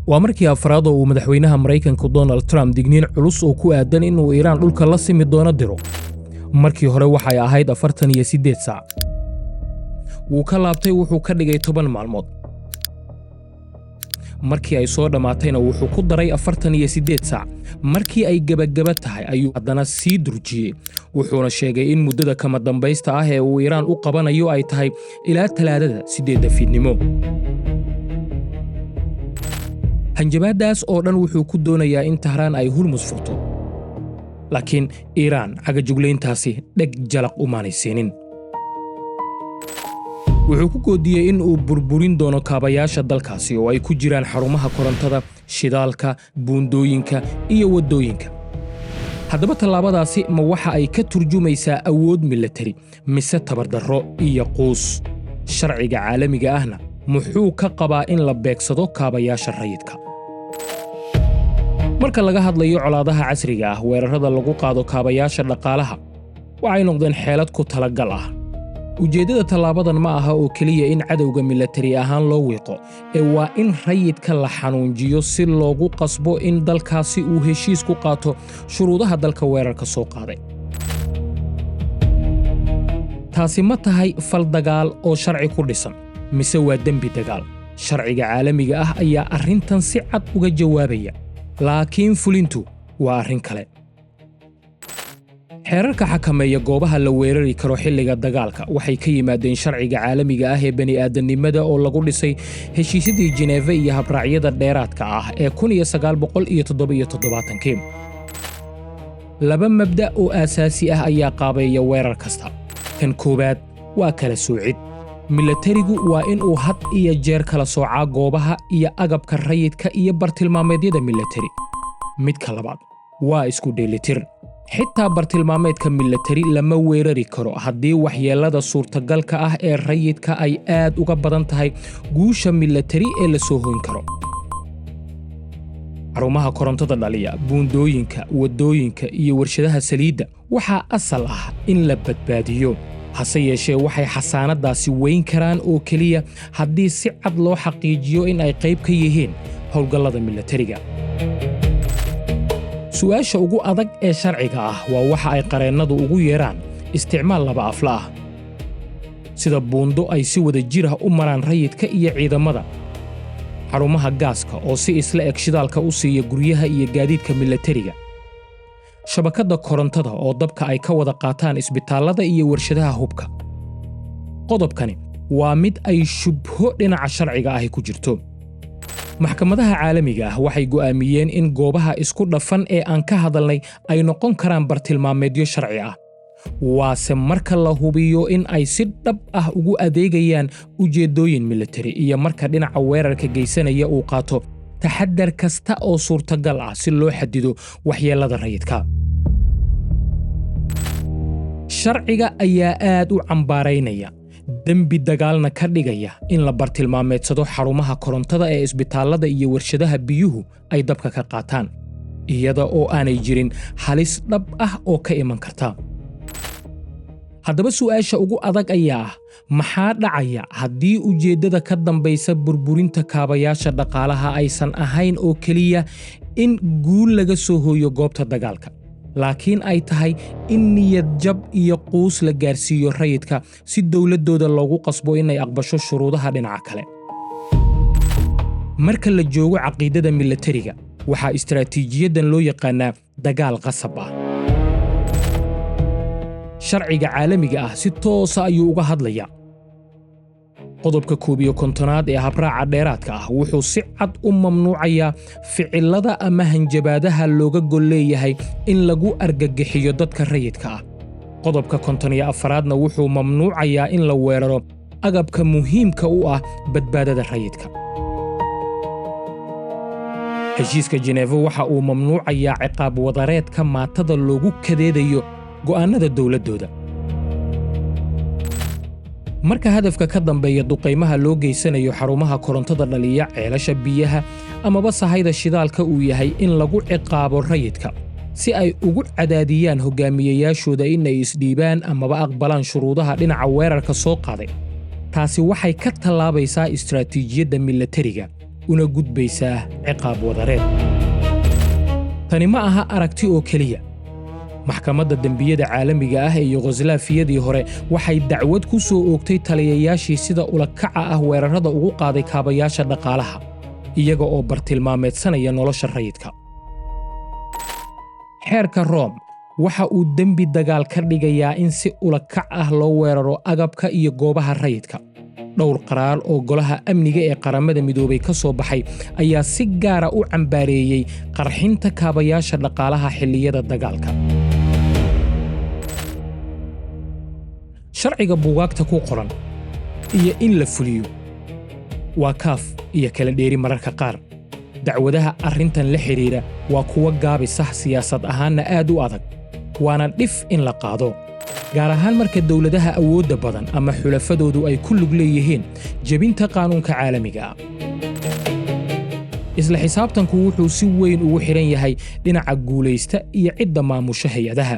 waa markii afraad oo uu madaxweynaha Mareykanka Donald Trump digniin culus oo ku aadan inuu Iiraan dhulka la simi doono diro. Markii hore waxay ahayd 48 saac. Wuu ka laabtay wuxuu ka dhigay 10 maalmood. Markii ay soo dhamaatayna wuxuu ku daray 48 saac. Markii ay gabagaba tahay ayuu haddana sii durjiyay. Wuxuuna sheegay in muddada kama dambaysta ah ee uu Iiraan u qabanayo ay tahay ilaa Talaadada 8 fiidnimo. hanjabaadaas oo dhan wuxuu ku doonayaa in Tahraan ay Hormuz furto. laakiin Iiraan cagajugleyntaasi dheg jalaq u maanaysiinin. wuxuu ku goodiyay in uu burburin doono kaabayaasha dalkaasi oo ay ku jiraan xarumaha korontada, shidaalka, buundooyinka iyo wadooyinka. haddaba tallaabadaasi ma waxa ay ka turjumaysaa awood militari mise tabardarro iyo quus? sharciga caalamiga ahna muxuu ka qabaa in la beegsado kaabayaasha rayidka? marka laga hadlayo colaadaha casriga ah, weerarada lagu qaado kaabayaasha dhaqaalaha waxay noqdeen xeelad ku talagal ah. ujeedada tallaabadan ma aha oo keliya in cadowga militari ahaan loo wiiqo, ee waa in rayidka la xanuunjiyo si loogu qasbo in dalkaasi uu heshiis ku qaato shuruudaha dalka weerarka soo qaaday. taasi ma tahay fal dagaal oo sharci ku dhisan mise waa dembi dagaal? sharciga caalamiga ah ayaa arrintan si cad uga jawaabaya, laakiin fulintu waa arrin kale. xeerarka xakameeya goobaha la weerari karo xilliga dagaalka waxay ka yimaadeen sharciga caalamiga ah ee bani'aadanimada oo lagu dhisay heshiisyadii Geneva iyo habraacyada dheeraadka ah ee 1977. laba mabda' oo aasaasi ah ayaa qaabeeya weerar kasta. kan koowaad waa kala soocid. militarigu waa in uu had iyo jeer kala soocaa goobaha iyo agabka rayidka iyo bartilmaameedyada militari. midka labaad waa isku dheelitir. xitaa bartilmaameedka militari lama weerari karo haddii waxyeelada suurtagalka ah ee rayidka ay aad uga badan tahay guusha militari ee la soo hoyn karo. xarumaha korontada dhaliya, buundooyinka, wadooyinka iyo warshadaha saliidda waxaa asal ah in la badbaadiyo. hase yeeshee waxay xasaanadaasi weyn karaan oo keliya haddii si cad loo xaqiijiyo in ay qayb ka yihiin howlgallada militariga. su'aasha ugu adag ee sharciga ah waa waxa ay qareennadu ugu yeeraan isticmaal laba afla ah. sida buundo ay si wada jir ah u maraan rayidka iyo ciidamada, xarumaha gaaska oo si isla eg shidaalka u siiya guryaha iyo gaadiidka militariga, shabakadda korontada oo dabka ay ka wada qaataan isbitaallada iyo warshadaha hubka. qodobkani waa mid ay shubho dhinaca sharciga ahi ku jirto. maxkamadaha caalamiga ah waxay go'aamiyeen in goobaha isku dhafan ee aan ka hadalnay ay noqon karaan bartilmaameedyo sharci ah. waase marka la hubiyo in ay si dhab ah ugu adeegayaan ujeeddooyin militari iyo marka dhinaca weerarka geysanaya uu qaato taxaddar kasta oo suurtagal ah si loo xadido waxyeelada rayidka. sharciga ayaa aad u cambaaraynaya, dembi dagaalna ka dhigaya in la bartilmaameedsado xarumaha korontada ee isbitaallada iyo warshadaha biyuhu ay dabka ka qaataan, iyada oo aanay jirin halis dhab ah oo ka iman karta. haddaba su'aasha ugu adag ayaa ah, maxaa dhacaya haddii ujeeddada ka dambaysa burburinta kaabayaasha dhaqaalaha aysan ahayn oo keliya in guul laga soo hooyo goobta dagaalka, laakiin ay tahay in niyad jab iyo quus la gaarsiiyo rayidka si dowladdooda loogu qasbo inay aqbasho shuruudaha dhinaca kale. marka la joogo caqiidada militariga, waxaa istiraatiijiyadan loo yaqaanaa dagaal qasab ah. sharciga caalamiga ah si toosa ayuu uga hadlayaa. qodobka 51 ee habraaca dheeraadka ah wuxuu si cad u mamnuucayaa ficilada ama hanjabaadaha looga gol leeyahay in lagu argagixiyo dadka rayidka ah. qodobka 54na wuxuu mamnuucayaa in la weeraro agabka muhiimka u ah badbaadada rayidka. heshiiska Geneva waxa uu mamnuucayaa ciqaab wadareedka maatada loogu kadeedayo go'aanada dowladdooda. marka hadafka ka dambeeya duqaymaha loo geysanayo xarumaha korontada dhaliya, ceelasha biyaha amaba sahayda shidaalka uu yahay in lagu ciqaabo rayidka si ay ugu cadaadiyaan hogaamiyayaashooda in ay isdhiibaan amaba aqbalaan shuruudaha dhinaca weerarka soo qaaday, taasi waxay ka tallaabaysaa istiraatiijiyadda militariga una gudbaysaa ciqaab wadareed. tani ma aha aragti oo keliya. maxkamadda dembiyada caalamiga ah ee Yugoslaafiyadii hore waxay dacwad ku soo oogtay taliyayaashii sida ulakaca ah weerarada ugu qaaday kaabayaasha dhaqaalaha, iyaga oo bartilmaameedsanaya nolosha rayidka. xeerka Rome waxa uu dembi dagaal ka dhigayaa in si ulakac ah loo weeraro agabka iyo goobaha rayidka. dhowr qaraar oo golaha amniga ee qaramada midoobay ka soo baxay ayaa si gaara u cambaareeyey qarxinta kaabayaasha dhaqaalaha xilliyada dagaalka. sharciga buugaagta ku qoran iyo in la fuliyo waa kaaf iyo kala dheeri mararka qaar. dacwadaha arrintan la xiriira waa kuwa gaabis ah siyaasad ahaanna aad u adag, waana dhif in la qaado, gaar ahaan marka dawladaha awoodda badan ama xulafadoodu ay ku lug leeyihiin jebinta qaanuunka caalamiga ah. isla xisaabtanku wuxuu si weyn ugu xiran yahay dhinaca guulaysta iyo cidda maamusha hay-adaha.